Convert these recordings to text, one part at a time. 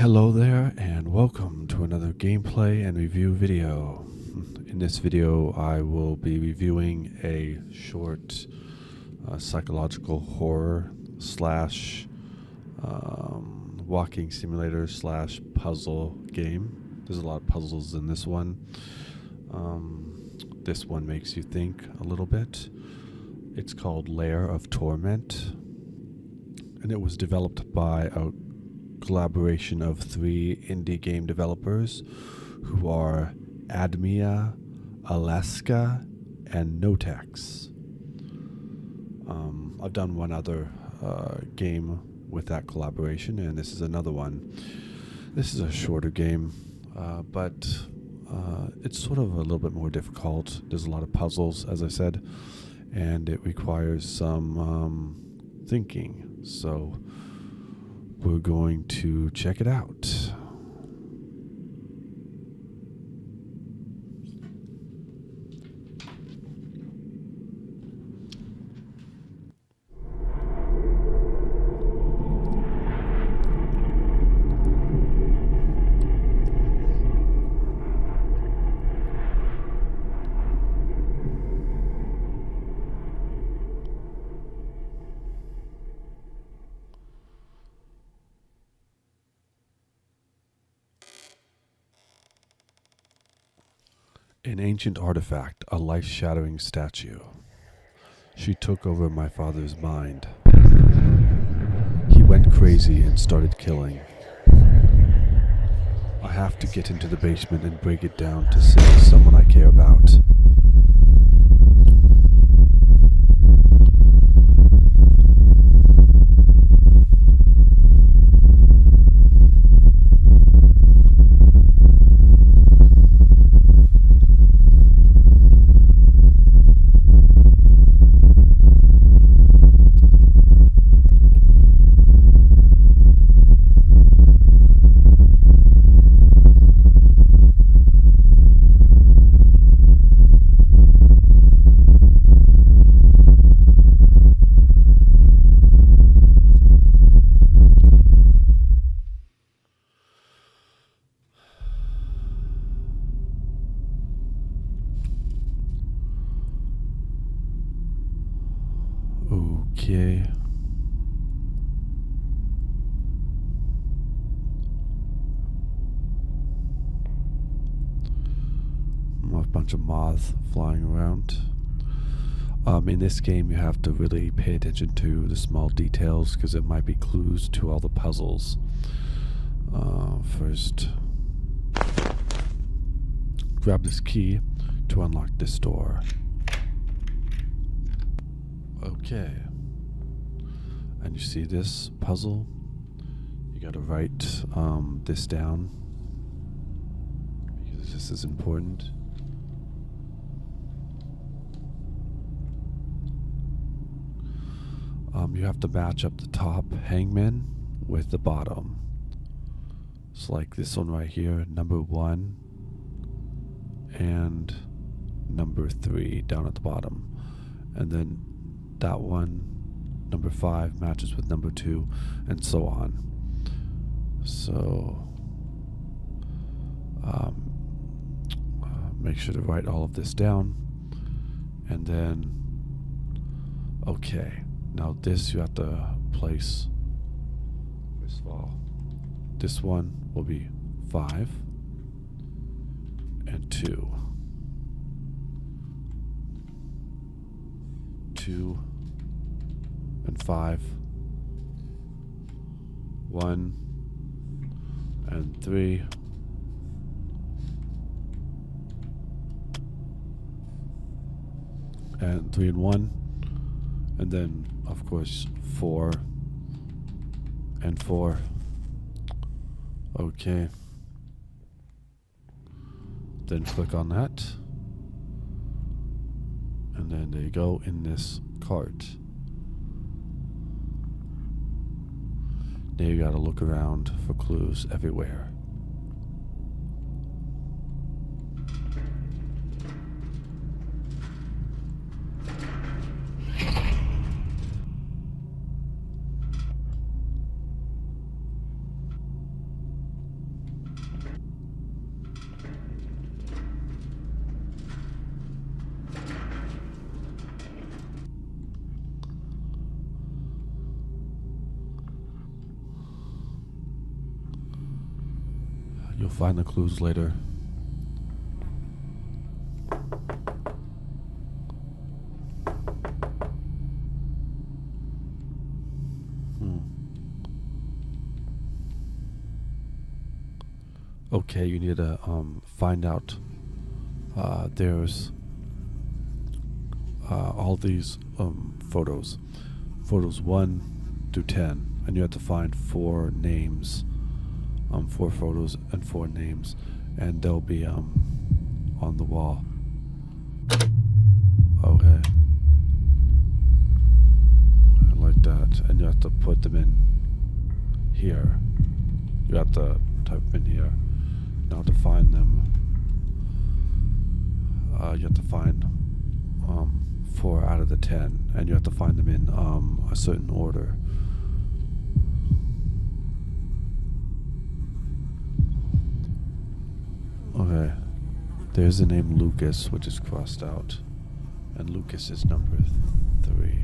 Hello there, and welcome to another gameplay and review video. In this video, I will be reviewing a short psychological horror slash walking simulator slash puzzle game. There's a lot of puzzles in this one. This one makes you think a little bit. It's called Lair of Torment, and it was developed by a collaboration of 3 indie game developers who are Admia, Alaska, and Notex. I've done one other game with that collaboration, and this is another one. This is a shorter game, but it's sort of a little bit more difficult. There's a lot of puzzles, as I said, and it requires some thinking. So we're going to check it out. An ancient artifact, a life-shattering statue. She took over my father's mind. He went crazy and started killing. I have to get into the basement and break it down to save someone I care about. Okay. A bunch of moths flying around. In this game, you have to really pay attention to the small details because it might be clues to all the puzzles. First, grab this key to unlock this door. Okay. And you see this puzzle? You gotta write this down because this is important. You have to match up the top hangman with the bottom. It's like this one right here, number 1 and number 3 down at the bottom. And then that one, number 5, matches with number 2, and so on. So make sure to write all of this down. And then, okay, now this you have to place. First of all, this one will be 5 and 2. 2 and 5, 1 and 3, and 3 and 1, and then of course 4 and 4. Okay, then click on that, and then there you go in this cart. Now you gotta look around for clues everywhere. You'll find the clues later. Okay, you need to find out. There's all these photos. Photos 1 through 10, and you have to find 4 names. 4 photos and 4 names, and they'll be on the wall. Okay. Like that, and you have to put them in here. You have to type them in here. Now to find them, you have to find 4 out of the 10, and you have to find them in a certain order. Okay, there's the name Lucas, which is crossed out, and Lucas is number 3.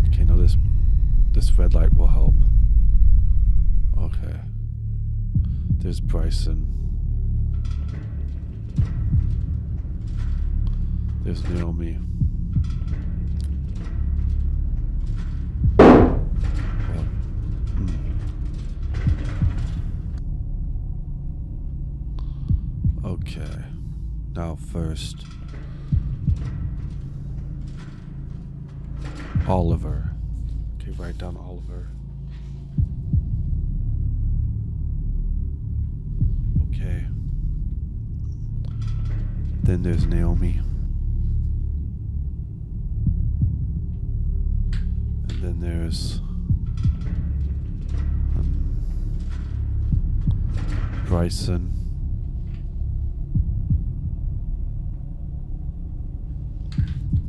Okay, now this red light will help. Okay, there's Bryson. There's Naomi. Okay, now first, Oliver. Okay, write down Oliver. Okay. Then there's Naomi. And then there's Bryson.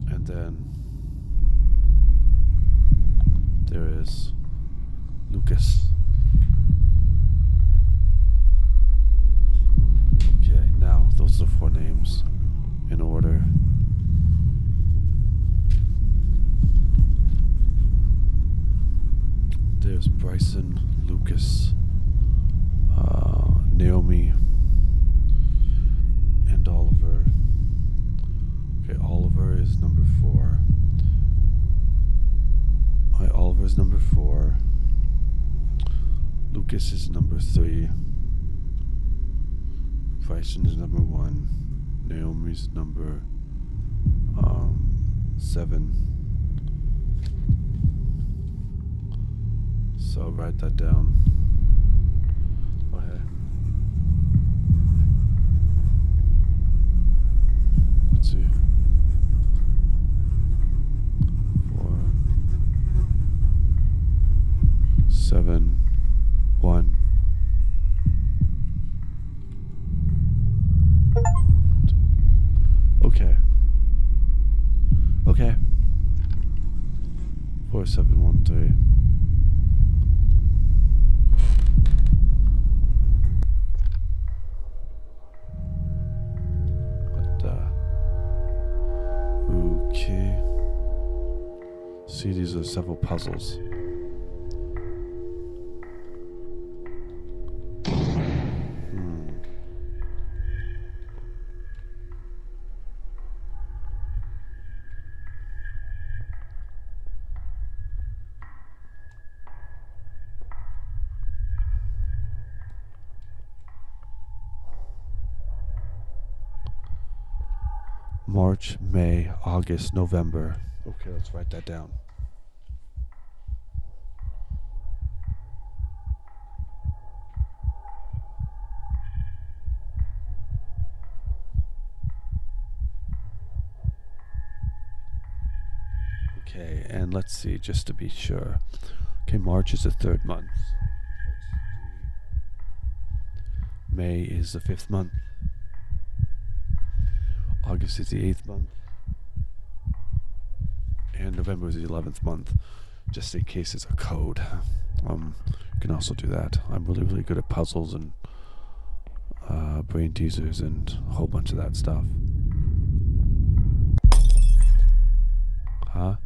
And then there is Lucas. Okay, now those are 4 names in order. There's Bryson, Lucas, Naomi, and Oliver. Okay, Oliver is number 4. Alright, Oliver is number 4. Lucas is number 3. Bryson is number 1. Naomi's number 7. So write that down. Okay. Let's see. 4, 7, 1. Okay. Okay. 4, 7, 1, 3. Okay. See, these are several puzzles. March, May, August, November. Okay, let's write that down. Okay, and let's see, just to be sure. Okay, March is the 3rd month. May is the 5th month. August is the 8th month. And November is the 11th month. Just in case it's a code. You can also do that. I'm really, really good at puzzles and brain teasers and a whole bunch of that stuff. Huh?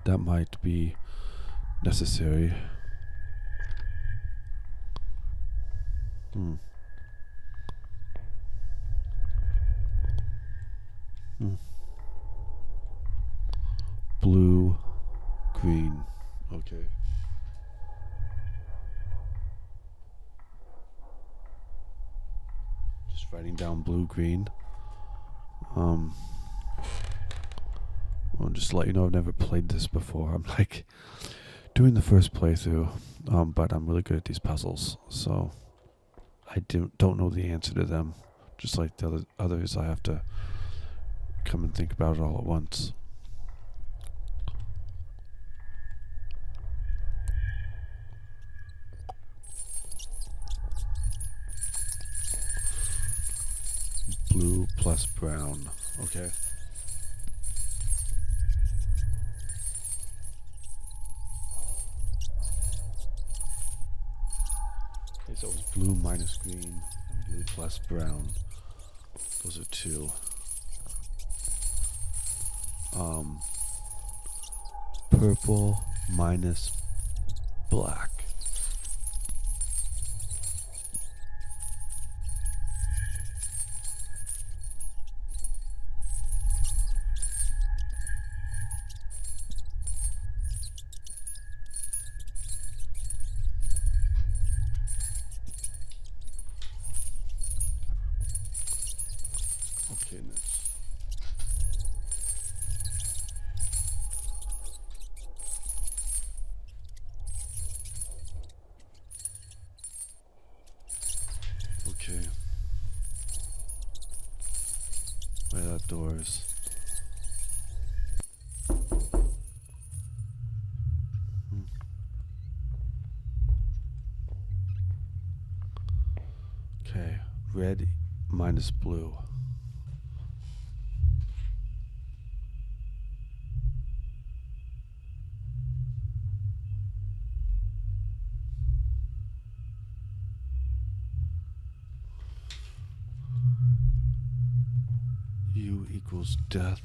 That might be necessary. Hmm. Hmm. Blue, green. Okay. Just writing down blue, green. Well, just to let you know, I've never played this before. I'm like doing the first playthrough, but I'm really good at these puzzles, so I don't know the answer to them. Just like the others, I have to come and think about it all at once. Blue plus brown. Okay. Okay, so it's blue minus green and blue plus brown. Those are two. Purple minus black. Okay, next. Okay. Right outdoors. Okay, red minus blue. U equals death.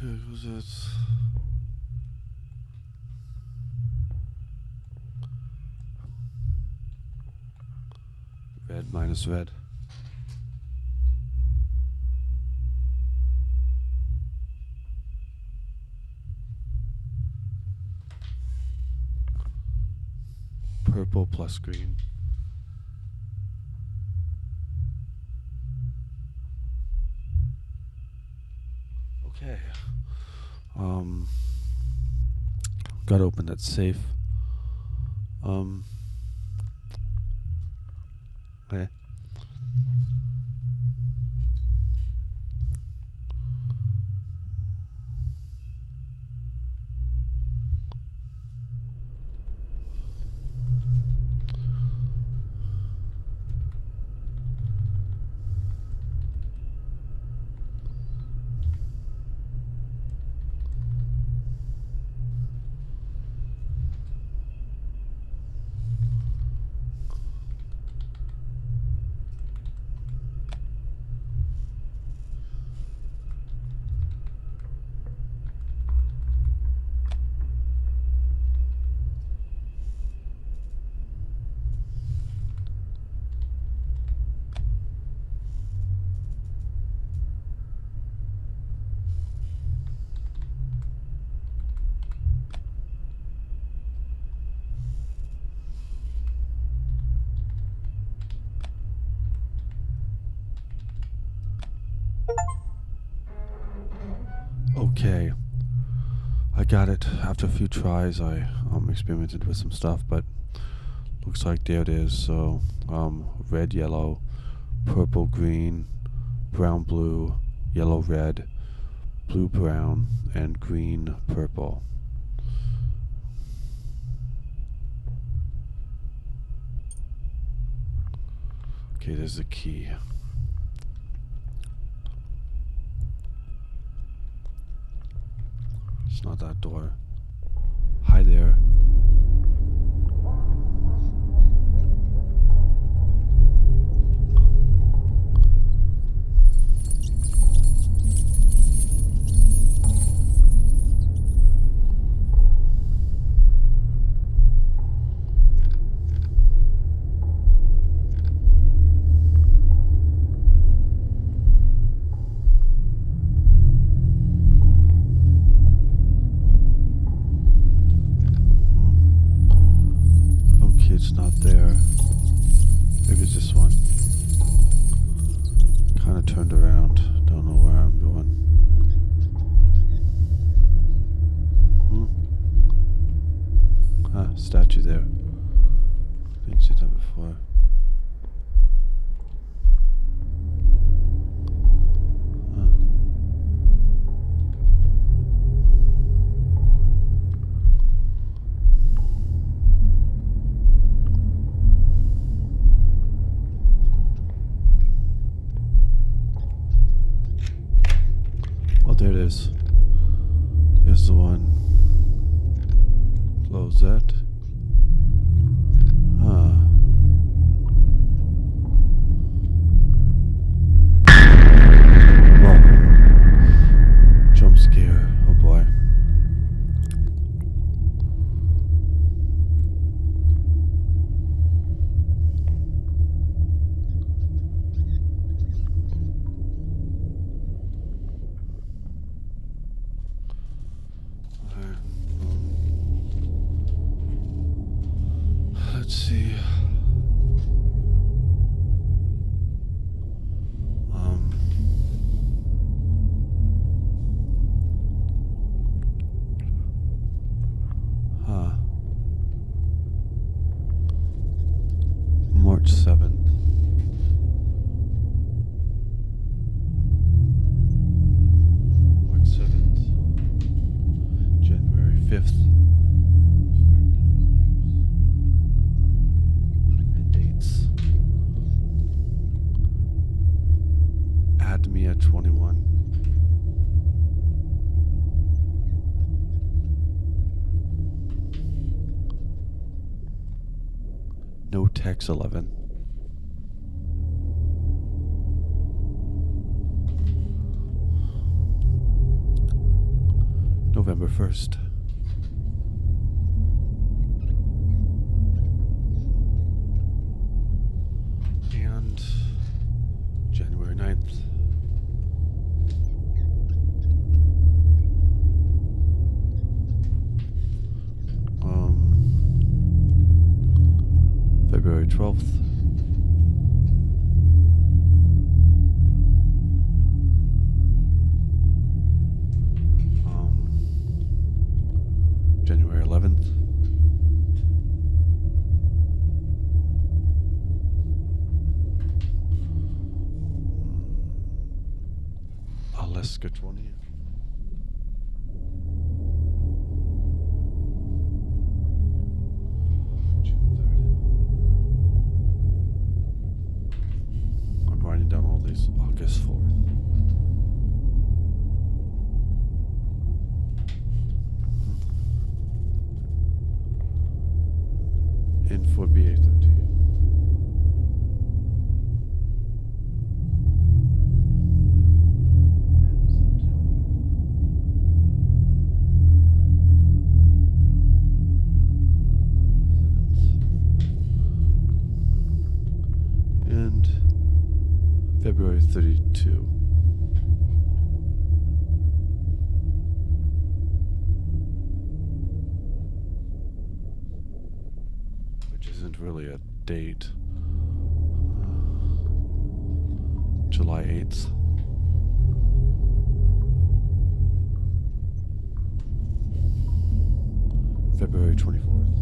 U equals it. Red minus red. Purple plus green. Okay. Gotta open that safe. Okay. Okay. I got it. After a few tries, I experimented with some stuff, but looks like there it is. So, red, yellow, purple, green, brown, blue, yellow, red, blue, brown, and green, purple. Okay, there's the key. It's not that door. Hi there. there it is. There's the one. Close that. Whoa. Jump scare. Oh boy. Let's see. March 7th. March 7th. January 5th. Admia 21. Notex 11. November 1st. And January 9th. February 12th. January 11th. Alaska 20. Writing down all these. August 4th. In for BA 13. And February 32. Which isn't really a date. July 8th. February 24th.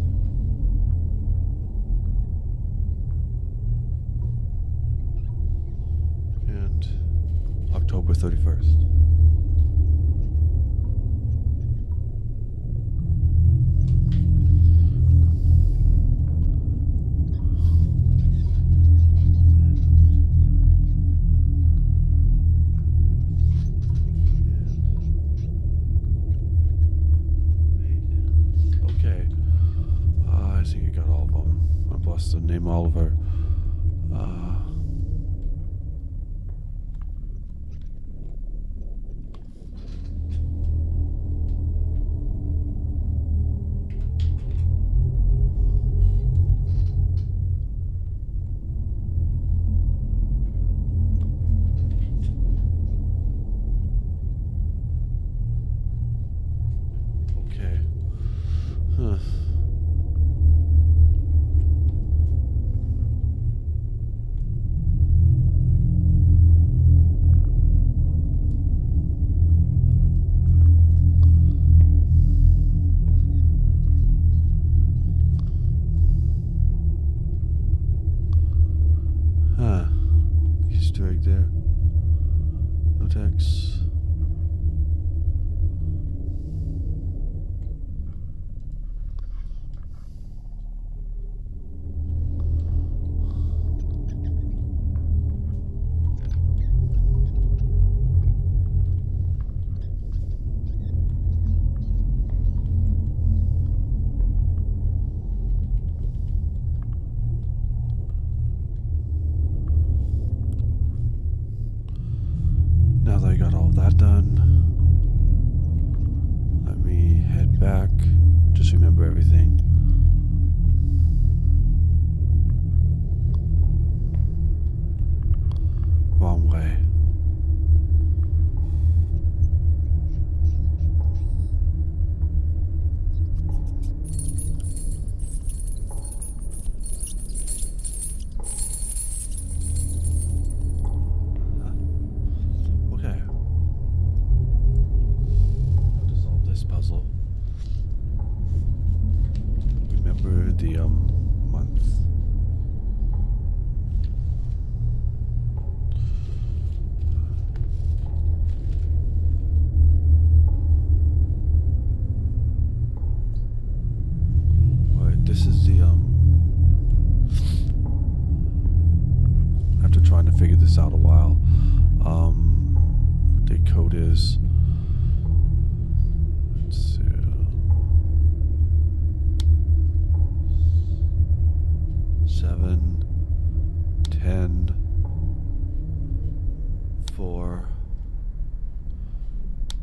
And October 31st. Okay. I think I got all of them. I blessed to name all of her.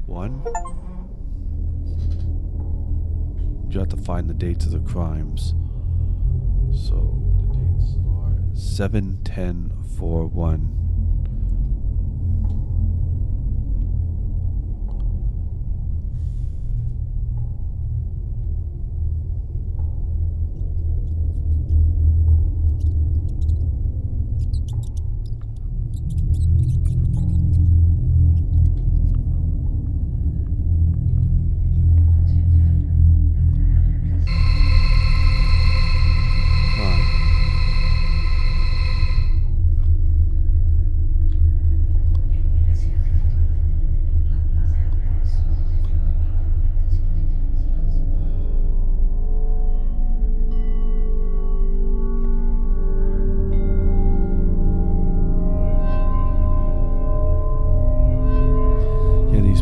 1. You have to find the dates of the crimes. So the dates are 7/10/41.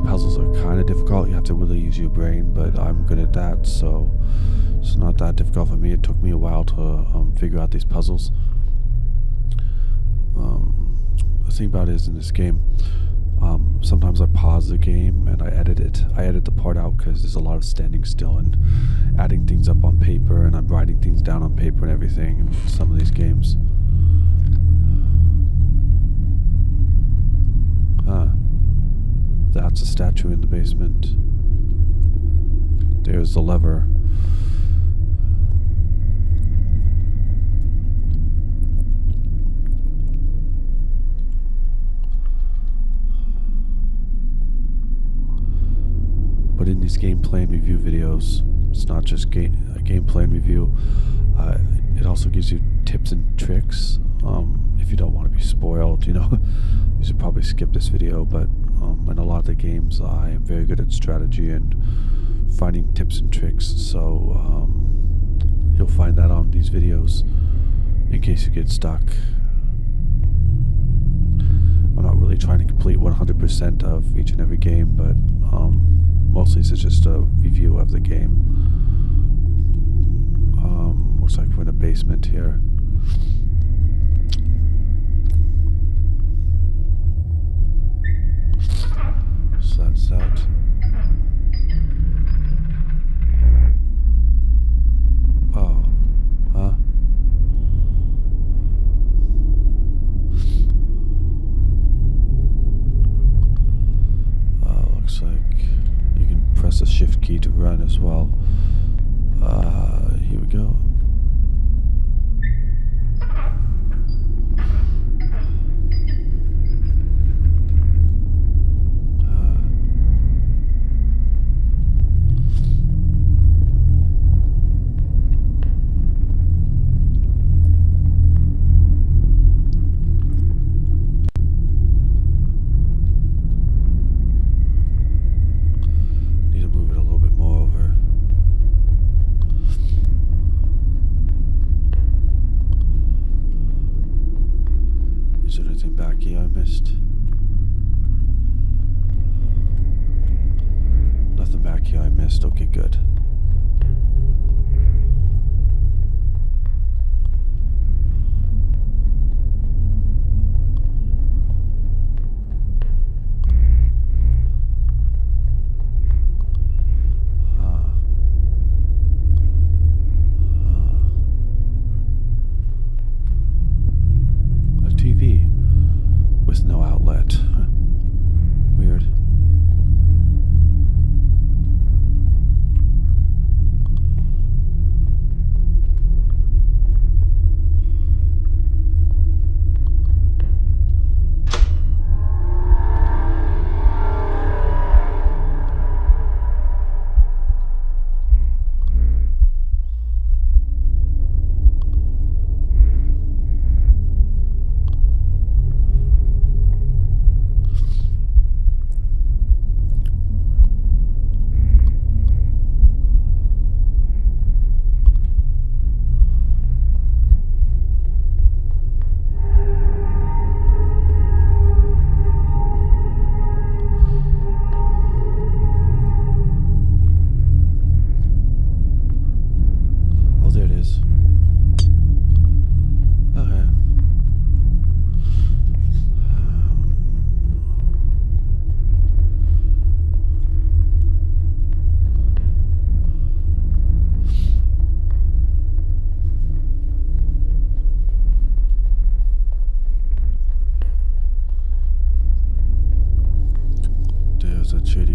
Puzzles are kind of difficult. You have to really use your brain, but I'm good at that, so it's not that difficult for me. It took me a while to figure out these puzzles. The thing about it is, in this game, sometimes I pause the game and I edit it. I edit the part out because there's a lot of standing still and adding things up on paper, and I'm writing things down on paper and everything in some of these games. That's a statue in the basement. There's the lever. But in these gameplay and review videos, it's not just gameplay and review. It also gives you tips and tricks. If you don't want to be spoiled, you should probably skip this video, but in a lot of the games I am very good at strategy and finding tips and tricks, so you'll find that on these videos in case you get stuck. I'm not really trying to complete 100% of each and every game, but mostly this is just a review of the game. Looks like we're in a basement here. So that's that. Oh, huh? Looks like you can press the shift key to run as well. Here we go. Is there anything back here I missed? Nothing back here I missed. Okay, good. With no outlet. Weird.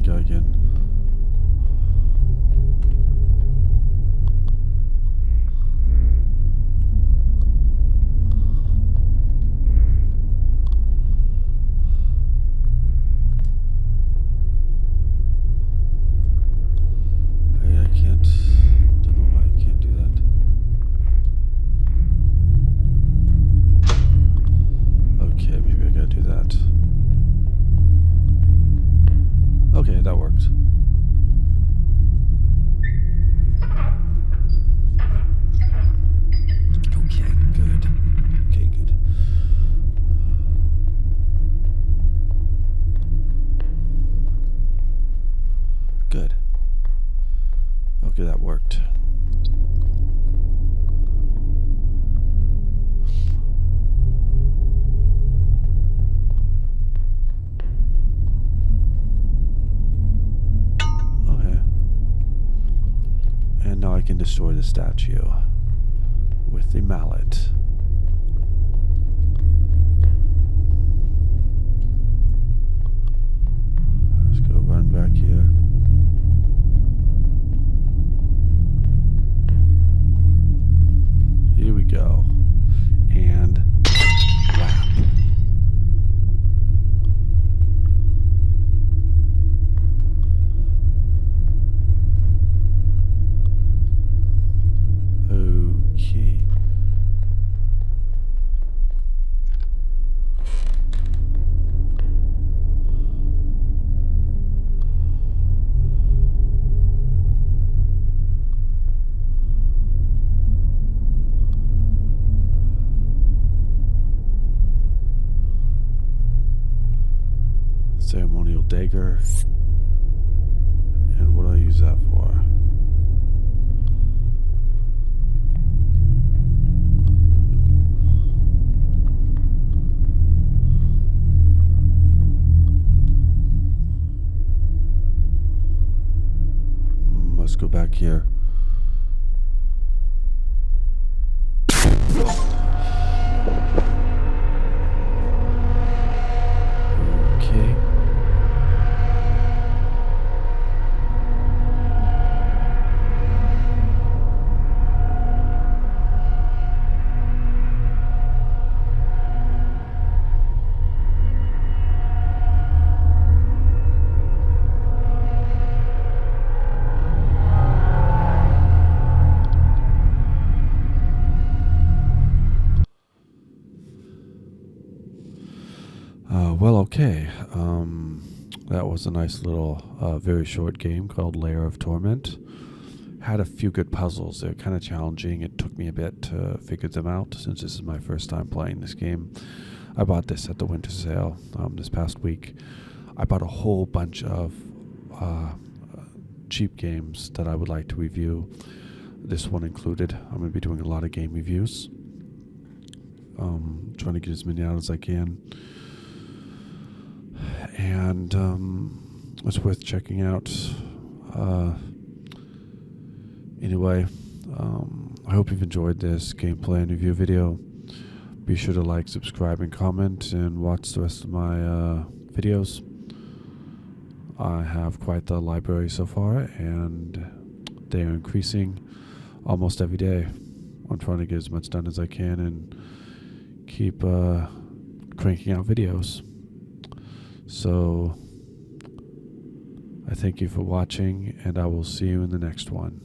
go again. I can't. Don't know why I can't do that. Okay, maybe I gotta do that. Okay, that worked. Okay, good. Okay, good. Good. Okay, that worked. Okay. And now I can destroy the statue with the mallet. Let's go run back here. Here we go. And whap. Okay. Ceremonial dagger. And what do I use that for? Let's go back here. Okay. Well, okay. That was a nice little, very short game called Lair of Torment. Had a few good puzzles. They're kind of challenging. It took me a bit to figure them out since this is my first time playing this game. I bought this at the winter sale this past week. I bought a whole bunch of cheap games that I would like to review. This one included. I'm going to be doing a lot of game reviews. Trying to get as many out as I can. And it's worth checking out. Anyway, I hope you've enjoyed this gameplay and review video. Be sure to like, subscribe, and comment, and watch the rest of my videos. I have quite the library so far, and they are increasing almost every day. I'm trying to get as much done as I can and keep cranking out videos. So I thank you for watching, and I will see you in the next one.